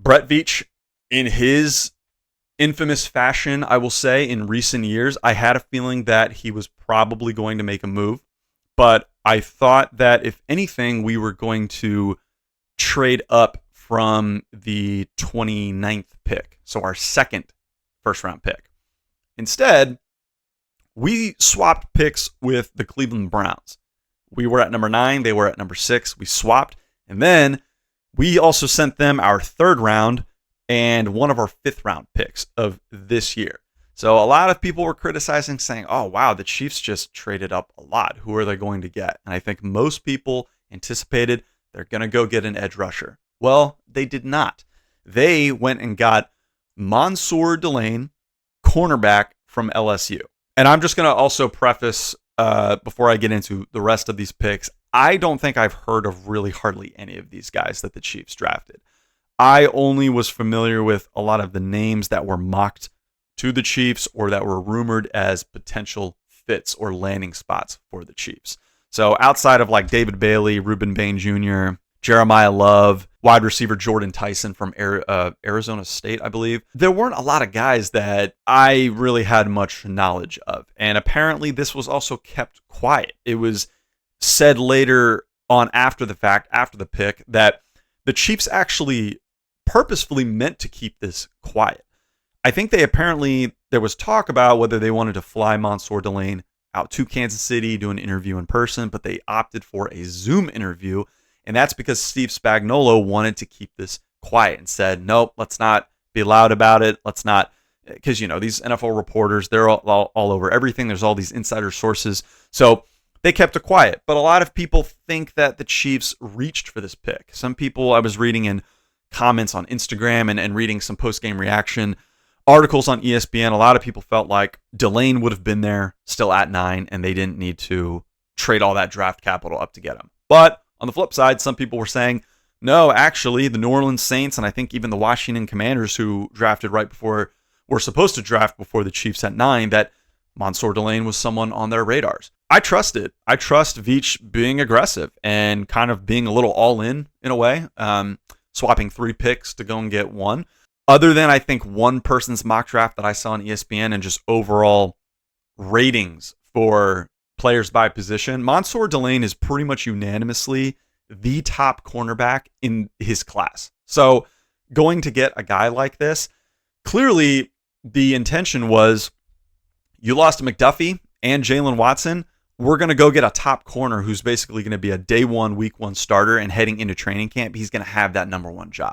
Brett Veach, in his infamous fashion, I will say, in recent years, I had a feeling that he was probably going to make a move. But I thought that if anything, we were going to trade up from the 29th pick. So our second first round pick. Instead, we swapped picks with the Cleveland Browns. We were at number 9. They were at number 6. We swapped. And then we also sent them our 3rd round and one of our 5th round picks of this year. So a lot of people were criticizing, saying, oh, wow, the Chiefs just traded up a lot. Who are they going to get? And I think most people anticipated they're going to go get an edge rusher. Well, they did not. They went and got Mansour Delane, cornerback from LSU. And I'm just going to also preface, before I get into the rest of these picks, I don't think I've heard of really hardly any of these guys that the Chiefs drafted. I only was familiar with a lot of the names that were mocked to the Chiefs or that were rumored as potential fits or landing spots for the Chiefs. So outside of like David Bailey, Reuben Bain Jr., Jeremiah Love, wide receiver Jordan Tyson from Arizona State, I believe, there weren't a lot of guys that I really had much knowledge of. And apparently this was also kept quiet. It was said later on after the fact, after the pick, that the Chiefs actually purposefully meant to keep this quiet. I think there was talk about whether they wanted to fly Mansour Delane out to Kansas City, do an interview in person, but they opted for a Zoom interview. And that's because Steve Spagnuolo wanted to keep this quiet and said, nope, let's not be loud about it. Let's not, because, these NFL reporters, they're all over everything. There's all these insider sources. So they kept it quiet. But a lot of people think that the Chiefs reached for this pick. Some people, I was reading in comments on Instagram and reading some post-game reaction articles on ESPN, a lot of people felt like Delane would have been there still at 9, and they didn't need to trade all that draft capital up to get him. But on the flip side, some people were saying, no, actually, the New Orleans Saints and I think even the Washington Commanders, who drafted right before, were supposed to draft before the Chiefs at 9, that Mansour Delane was someone on their radars. I trust it. I trust Veach being aggressive and kind of being a little all in a way, swapping 3 picks to go and get 1. Other than, I think, one person's mock draft that I saw on ESPN and just overall ratings for players by position, Mansour Delane is pretty much unanimously the top cornerback in his class. So going to get a guy like this, clearly the intention was, you lost to McDuffie and Jalen Watson. We're going to go get a top corner who's basically going to be a day 1, week 1 starter, and heading into training camp, he's going to have that number 1 job.